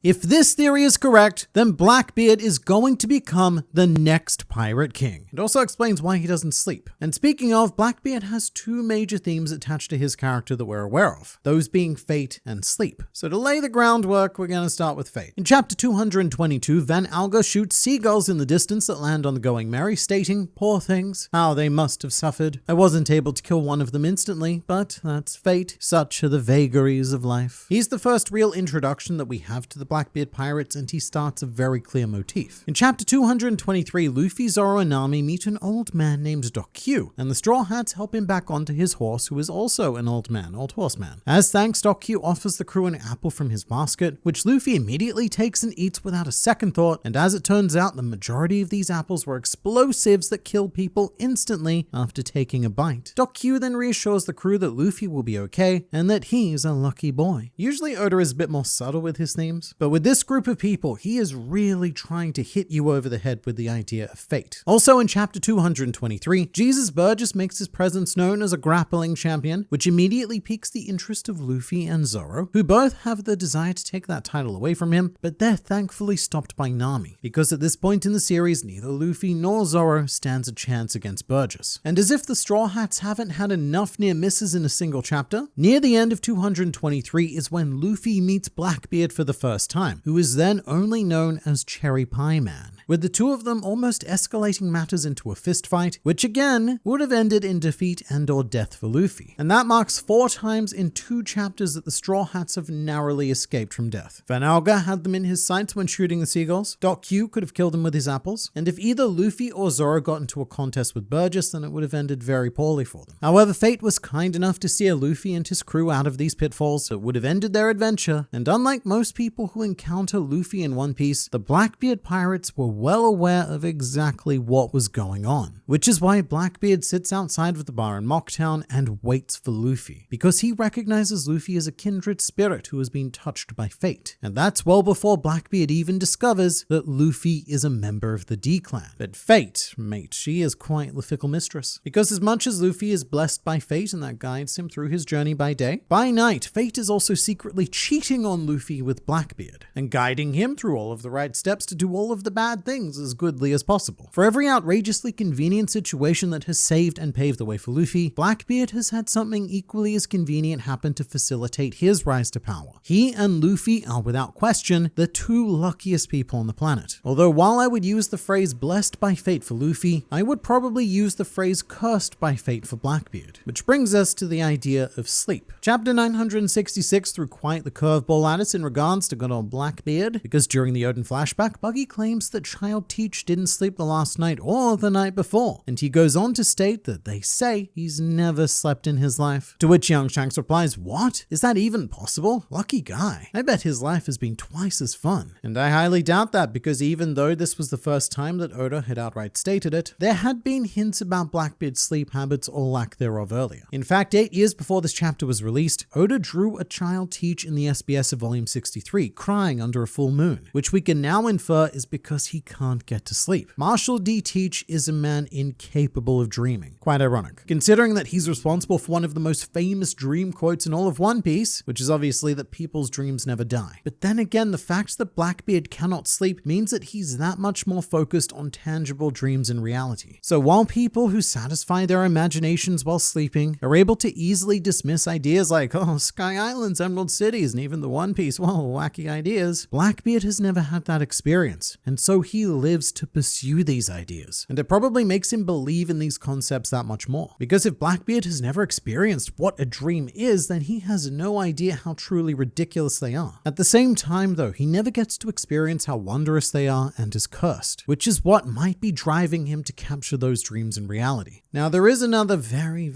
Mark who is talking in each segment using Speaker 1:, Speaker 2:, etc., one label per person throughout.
Speaker 1: If this theory is correct, then Blackbeard is going to become the next Pirate King. It also explains why he doesn't sleep. And speaking of, Blackbeard has two major themes attached to his character that we're aware of, those being fate and sleep. So to lay the groundwork, we're going to start with fate. In chapter 222, Van Alga shoots seagulls in the distance that land on the Going Merry, stating, "Poor things, how they must have suffered. I wasn't able to kill one of them instantly, but that's fate. Such are the vagaries of life." He's the first real introduction that we have to the Blackbeard pirates, and he starts a very clear motif. In chapter 223, Luffy, Zoro, and Nami meet an old man named Doc Q, and the Straw Hats help him back onto his horse, who is also an old horseman. As thanks, Doc Q offers the crew an apple from his basket, which Luffy immediately takes and eats without a second thought, and as it turns out, the majority of these apples were explosives that kill people instantly after taking a bite. Doc Q then reassures the crew that Luffy will be okay, and that he's a lucky boy. Usually Oda is a bit more subtle with his themes, but with this group of people, he is really trying to hit you over the head with the idea of fate. Also in chapter 223, Jesus Burgess makes his presence known as a grappling champion, which immediately piques the interest of Luffy and Zoro, who both have the desire to take that title away from him, but they're thankfully stopped by Nami, because at this point in the series, neither Luffy nor Zoro stands a chance against Burgess. And as if the Straw Hats haven't had enough near misses in a single chapter, near the end of 223 is when Luffy meets Blackbeard for the first time, who is then only known as Cherry Pie Man, with the two of them almost escalating matters into a fistfight, which again would have ended in defeat and or death for Luffy. And that marks 4 times in 2 chapters that the Straw Hats have narrowly escaped from death. Van Alga had them in his sights when shooting the seagulls, Doc Q could have killed them with his apples, and if either Luffy or Zoro got into a contest with Burgess, then it would have ended very poorly for them. However, fate was kind enough to steer Luffy and his crew out of these pitfalls that would have ended their adventure, and unlike most people who encounter Luffy in One Piece, the Blackbeard pirates were well aware of exactly what was going on, which is why Blackbeard sits outside of the bar in Mocktown and waits for Luffy, because he recognizes Luffy as a kindred spirit who has been touched by fate. And that's well before Blackbeard even discovers that Luffy is a member of the D-Clan. But fate, mate, she is quite the fickle mistress, because as much as Luffy is blessed by fate and that guides him through his journey by day, by night, fate is also secretly cheating on Luffy with Blackbeard and guiding him through all of the right steps to do all of the bad things as goodly as possible. For every outrageously convenient situation that has saved and paved the way for Luffy, Blackbeard has had something equally as convenient happen to facilitate his rise to power. He and Luffy are without question the 2 luckiest people on the planet. Although while I would use the phrase blessed by fate for Luffy, I would probably use the phrase cursed by fate for Blackbeard, which brings us to the idea of sleep. Chapter 966 threw quite the curveball at us in regards to good old Blackbeard, because during the Odin flashback, Buggy claims that Child Teach didn't sleep the last night or the night before, and he goes on to state that they say he's never slept in his life. To which young Shanks replies, "What? Is that even possible? Lucky guy. I bet his life has been twice as fun." And I highly doubt that, because even though this was the first time that Oda had outright stated it, there had been hints about Blackbeard's sleep habits or lack thereof earlier. In fact, 8 years before this chapter was released, Oda drew a Child Teach in the SBS of volume 63, crying under a full moon, which we can now infer is because he can't get to sleep. Marshall D. Teach is a man incapable of dreaming. Quite ironic, considering that he's responsible for one of the most famous dream quotes in all of One Piece, which is obviously that people's dreams never die. But then again, the fact that Blackbeard cannot sleep means that he's that much more focused on tangible dreams in reality. So while people who satisfy their imaginations while sleeping are able to easily dismiss ideas like, oh, Sky Islands, Emerald Cities, and even the One Piece, well, wacky ideas, Blackbeard has never had that experience, and so he lives to pursue these ideas. And it probably makes him believe in these concepts that much more, because if Blackbeard has never experienced what a dream is, then he has no idea how truly ridiculous they are. At the same time though, he never gets to experience how wondrous they are and is cursed, which is what might be driving him to capture those dreams in reality. Now there is another very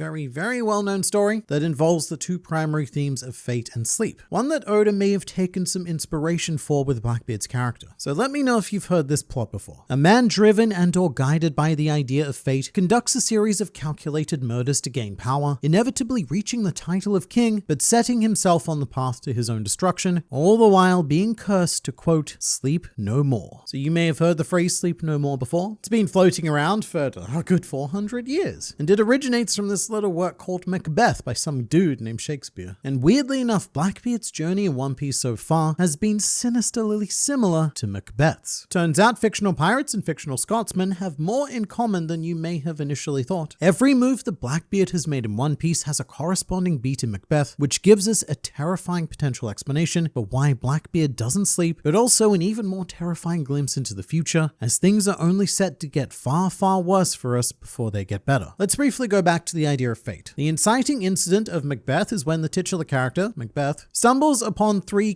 Speaker 1: well-known story that involves the 2 primary themes of fate and sleep, one that Oda may have taken some inspiration for with Blackbeard's character. So let me know if you've heard this plot before. A man driven and or guided by the idea of fate conducts a series of calculated murders to gain power, inevitably reaching the title of king, but setting himself on the path to his own destruction, all the while being cursed to, quote, sleep no more. So you may have heard the phrase sleep no more before. It's been floating around for a good 400 years. is. And it originates from this little work called Macbeth by some dude named Shakespeare. And weirdly enough, Blackbeard's journey in One Piece so far has been sinisterly similar to Macbeth's. Turns out fictional pirates and fictional Scotsmen have more in common than you may have initially thought. Every move that Blackbeard has made in One Piece has a corresponding beat in Macbeth, which gives us a terrifying potential explanation for why Blackbeard doesn't sleep, but also an even more terrifying glimpse into the future, as things are only set to get far, far worse for us before they get better. Let's briefly go back to the idea of fate. The inciting incident of Macbeth is when the titular character, Macbeth, stumbles upon three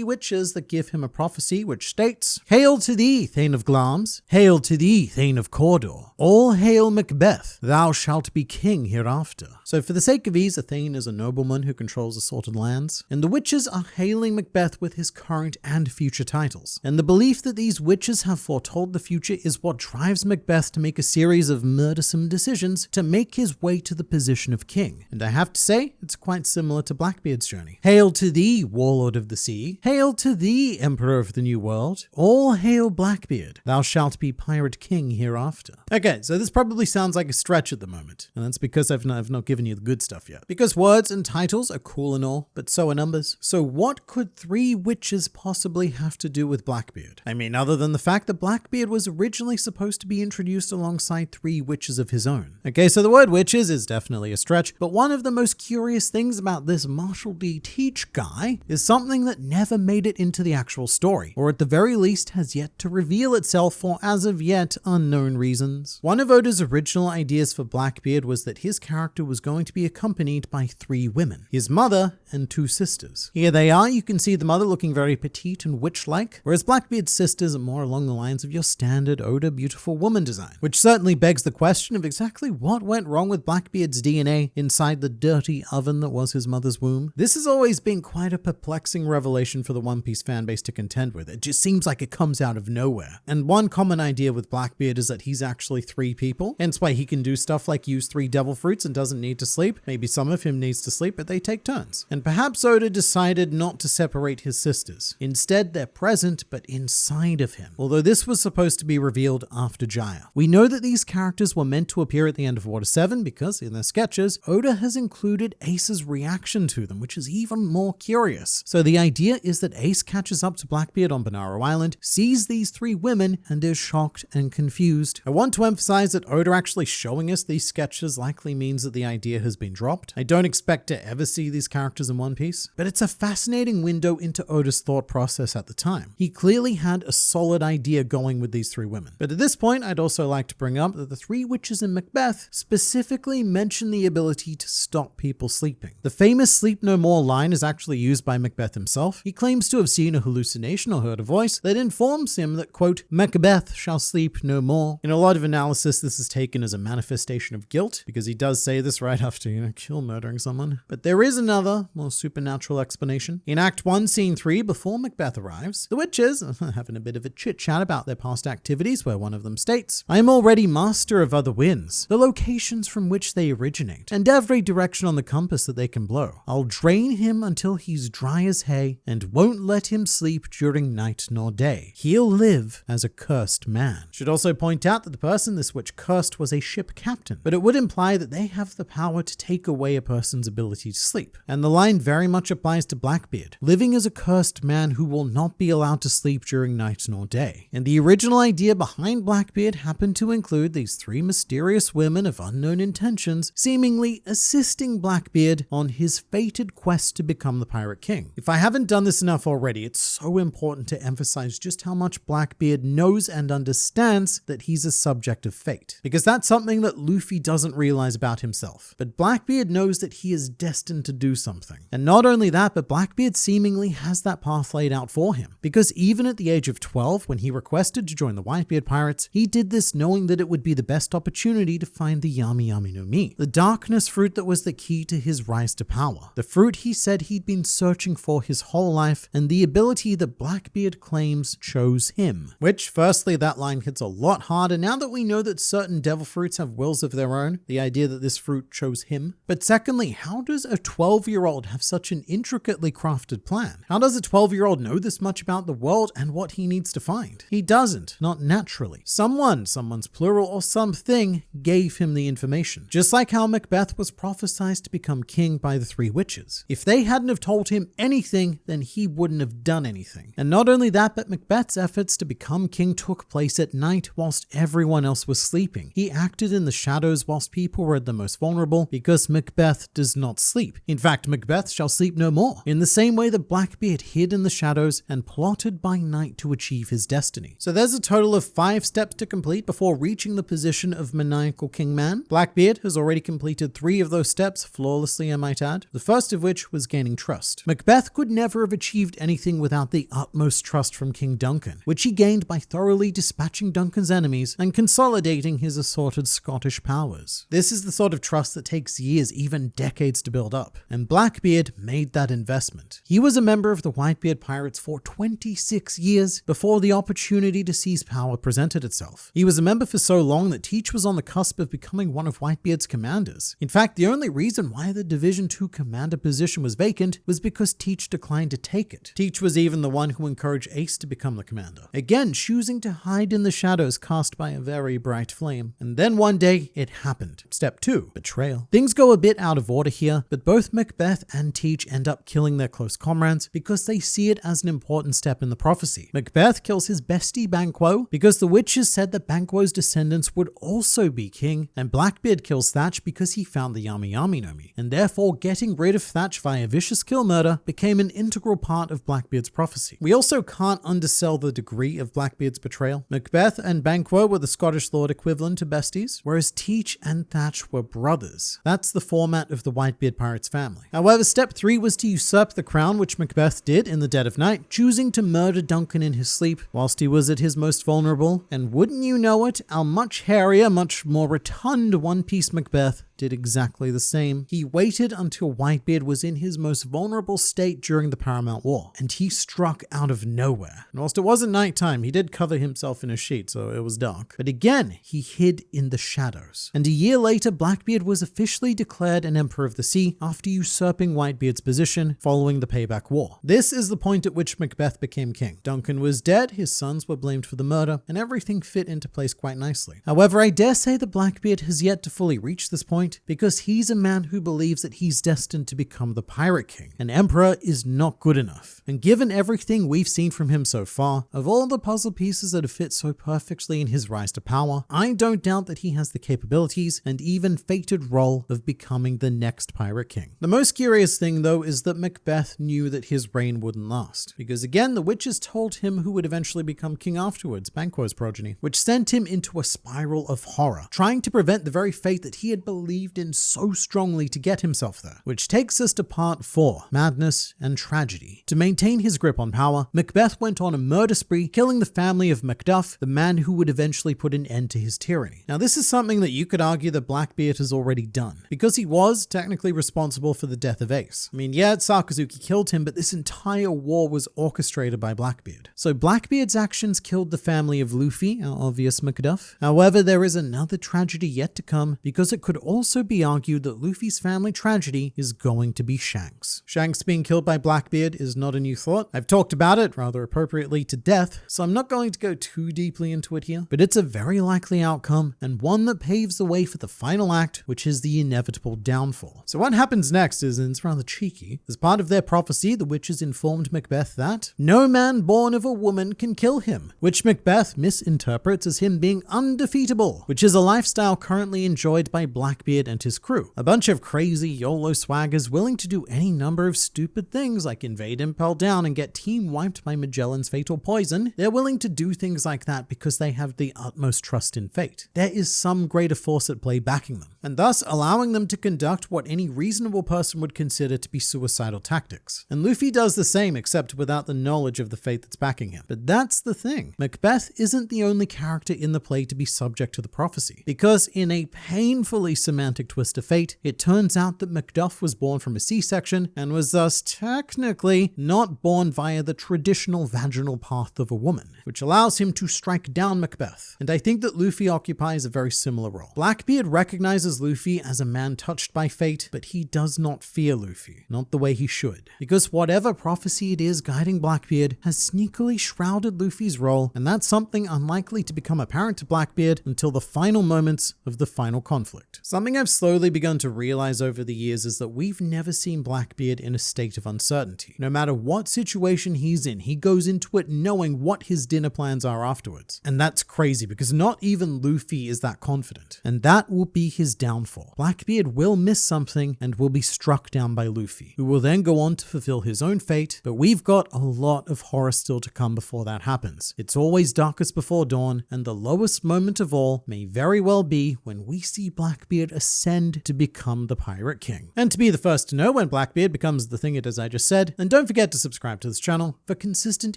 Speaker 1: witches that give him a prophecy which states, "Hail to thee, Thane of Glamis! Hail to thee, Thane of Cawdor! All hail Macbeth! Thou shalt be king hereafter." So for the sake of ease, a Thane is a nobleman who controls assorted lands, and the witches are hailing Macbeth with his current and future titles. And the belief that these witches have foretold the future is what drives Macbeth to make a series of murdersome decisions to make his way to the position of king. And I have to say, it's quite similar to Blackbeard's journey. Hail to thee, warlord of the sea! Hail to thee, emperor of the new world! All hail Blackbeard! Thou shalt be pirate king hereafter. Okay, so this probably sounds like a stretch at the moment, and that's because I've not given you the good stuff yet. Because words and titles are cool and all, but so are numbers. So what could three witches possibly have to do with Blackbeard? I mean, other than the fact that Blackbeard was originally supposed to be introduced alongside three witches of his own. Okay, so the word witches is definitely a stretch, but one of the most curious things about this Marshall D. Teach guy is something that never made it into the actual story, or at the very least has yet to reveal itself for as of yet unknown reasons. One of Oda's original ideas for Blackbeard was that his character was going to be accompanied by three women, his mother and two sisters. Here they are. You can see the mother looking very petite and witch-like, whereas Blackbeard's sisters are more along the lines of your standard Oda beautiful woman design, which certainly begs the question of exactly what went wrong with Blackbeard's DNA inside the dirty oven that was his mother's womb. This has always been quite a perplexing revelation for the One Piece fanbase to contend with. It just seems like it comes out of nowhere. And one common idea with Blackbeard is that he's actually three people, hence why he can do stuff like use 3 devil fruits and doesn't need to sleep. Maybe some of him needs to sleep, but they take turns. And perhaps Oda decided not to separate his sisters. Instead, they're present, but inside of him. Although this was supposed to be revealed after Jaya. We know that these characters were meant to appear at the end of Water 7 because, in their sketches, Oda has included Ace's reaction to them, which is even more curious. So the idea is that Ace catches up to Blackbeard on Banaro Island, sees these three women, and is shocked and confused. I want to emphasize that Oda actually showing us these sketches likely means that the idea has been dropped. I don't expect to ever see these characters in One Piece, but it's a fascinating window into Oda's thought process at the time. He clearly had a solid idea going with these three women. But at this point, I'd also like to bring up that the three witches in Macbeth specifically mention the ability to stop people sleeping. The famous "sleep no more" line is actually used by Macbeth himself. He claims to have seen a hallucination or heard a voice that informs him that, quote, "Macbeth shall sleep no more." In a lot of analysis, this is taken as a manifestation of guilt, because he does say this right after, murdering someone. But there is another, more supernatural explanation. In Act 1, Scene 3, before Macbeth arrives, the witches are having a bit of a chit-chat about their past activities, where one of them states, "I am already master of other winds, the locations from which they originate, and every direction on the compass that they can blow. I'll drain him until he's dry as hay, and won't let him sleep during night nor day. He'll live as a cursed man." Should also point out that the person this witch cursed was a ship captain, but it would imply that they have the power to take away a person's ability to sleep. And the line very much applies to Blackbeard, living as a cursed man who will not be allowed to sleep during night nor day. And the original idea behind Blackbeard happened to include these three mysterious women of unknown intentions, seemingly assisting Blackbeard on his fated quest to become the Pirate King. If I haven't done this enough already, it's so important to emphasize just how much Blackbeard knows and understands that he's a subject of fate, because that's something that Luffy doesn't realize about himself. But Blackbeard knows that he is destined to do something. And not only that, but Blackbeard seemingly has that path laid out for him, because even at the age of 12, when he requested to join the Whitebeard Pirates, he did this knowing that it would be the best opportunity to find the Yami Yami no Mi, the darkness fruit that was the key to his rise to power. The fruit he said he'd been searching for his whole life, and the ability that Blackbeard claims chose him. Which, firstly, that line hits a lot harder now that we know that certain devil fruits have wills of their own. The idea that this fruit chose him? But secondly, how does a 12-year-old have such an intricately crafted plan? How does a 12-year-old know this much about the world and what he needs to find? He doesn't, not naturally. Someone's plural or something, gave him the information. Just like how Macbeth was prophesied to become king by the three witches. If they hadn't have told him anything, then he wouldn't have done anything. And not only that, but Macbeth's efforts to become king took place at night whilst everyone else was sleeping. He acted in the shadows whilst people were at the most vulnerable because Macbeth does not sleep. In fact, Macbeth shall sleep no more. In the same way that Blackbeard hid in the shadows and plotted by night to achieve his destiny. So there's a total of 5 steps to complete before reaching the position of maniacal kingman. Blackbeard has already completed 3 of those steps flawlessly, I might add. The first of which was gaining trust. Macbeth could never have achieved anything without the utmost trust from King Duncan, which he gained by thoroughly dispatching Duncan's enemies and consolidating his assorted Scottish powers. This is the sort of trust that takes years, even decades to build up, and Blackbeard made that investment. He was a member of the Whitebeard Pirates for 26 years before the opportunity to seize power presented itself. He was a member for so long that Teach was on the cusp of becoming one of Whitebeard's commanders. In fact, the only reason why the Division 2 commander position was vacant was because Teach declined to take it. Teach was even the one who encouraged Ace to become the commander, again choosing to hide in the shadows cast by a very bright flame. And then one day, it happened. Step 2, betrayal. Things go a bit out of order here, but both Macbeth and Teach end up killing their close comrades because they see it as an important step in the prophecy. Macbeth kills his bestie Banquo because the witches said that Banquo's descendants would also be king, and Blackbeard kills Thatch because he found the Yami Yami Nomi, and therefore getting rid of Thatch via vicious kill murder became an integral part of Blackbeard's prophecy. We also can't undersell the degree of Blackbeard's betrayal. Macbeth and Banquo were the Scottish lord equivalent to besties, whereas Teach and Thatch were brothers. That's the format of the Whitebeard Pirates family. However, step 3 was to usurp the crown, which Macbeth did in the dead of night, choosing to murder Duncan in his sleep whilst he was at his most vulnerable. And wouldn't you know it, our much hairier, much more rotund One Piece Macbeth did exactly the same. He waited until Whitebeard was in his most vulnerable state during the Paramount War, and he struck out of nowhere. And whilst it wasn't nighttime, he did cover himself in a sheet, so it was dark. But again, he hid in the shadows. And a year later, Blackbeard was officially declared an Emperor of the Sea after usurping Whitebeard's position following the Payback War. This is the point at which Macbeth became king. Duncan was dead, his sons were blamed for the murder, and everything fit into place quite nicely. However, I dare say that Blackbeard has yet to fully reach this point because he's a man who believes that he's destined to become the Pirate King. An emperor is not good enough. And given everything we've seen from him so far, of all the puzzle pieces that have fit so perfectly in his rise to power, I don't doubt that he has the capabilities and even fated role of becoming the next Pirate King. The most curious thing though is that Macbeth knew that his reign wouldn't last, because again the witches told him who would eventually become king afterwards, Banquo's progeny, which sent him into a spiral of horror, trying to prevent the very fate that he had believed in so strongly to get himself there. Which takes us to part 4, madness and tragedy. To maintain his grip on power, Macbeth went on a murder spree, killing the family of Macduff, the man who would eventually put an end to his tyranny. Now this is something that you could argue that Blackbeard has already done, because he was technically responsible for the death of Ace. I mean, yeah, Sakazuki killed him, but this entire war was orchestrated by Blackbeard. So Blackbeard's actions killed the family of Luffy, our obvious Macduff. However, there is another tragedy yet to come, because it could also be argued that Luffy's family tragedy is going to be Shanks. Shanks being killed by Blackbeard is not a new thought. I've talked about it, rather appropriately, to death, so I'm not going to go too deeply into it here, but it's a very likely outcome, and one that paves the way for the final act, which is the inevitable downfall. So what happens next is, and it's rather cheeky, as part of their prophecy, the witches informed Macbeth that no man born of a woman can kill him, which Macbeth misinterprets as him being undefeatable, which is a lifestyle currently enjoyed by Blackbeard and his crew. A bunch of crazy YOLO swaggers willing to do any number of stupid things like invade Impel Down and get team wiped by Magellan's fatal poison. They're willing to do things like that because they have the utmost trust in fate. There is some greater force at play backing them, and thus allowing them to conduct what any reasonable person would consider to be suicidal tactics. And Luffy does the same, except without the knowledge of the fate that's backing him. But that's the thing. Macbeth isn't the only character in the play to be subject to the prophecy, because in a painfully cemented romantic twist of fate, it turns out that Macduff was born from a C-section and was thus technically not born via the traditional vaginal path of a woman, which allows him to strike down Macbeth. And I think that Luffy occupies a very similar role. Blackbeard recognizes Luffy as a man touched by fate, but he does not fear Luffy, not the way he should. Because whatever prophecy it is guiding Blackbeard has sneakily shrouded Luffy's role, and that's something unlikely to become apparent to Blackbeard until the final moments of the final conflict. Something I've slowly begun to realize over the years is that we've never seen Blackbeard in a state of uncertainty. No matter what situation he's in, he goes into it knowing what his dinner plans are afterwards. And that's crazy because not even Luffy is that confident. And that will be his downfall. Blackbeard will miss something and will be struck down by Luffy, who will then go on to fulfill his own fate, but we've got a lot of horror still to come before that happens. It's always darkest before dawn, and the lowest moment of all may very well be when we see Blackbeard ascend to become the Pirate King. And to be the first to know when Blackbeard becomes the thing it is I just said, and don't forget to subscribe to this channel for consistent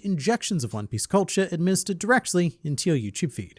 Speaker 1: injections of One Piece culture administered directly into your YouTube feed.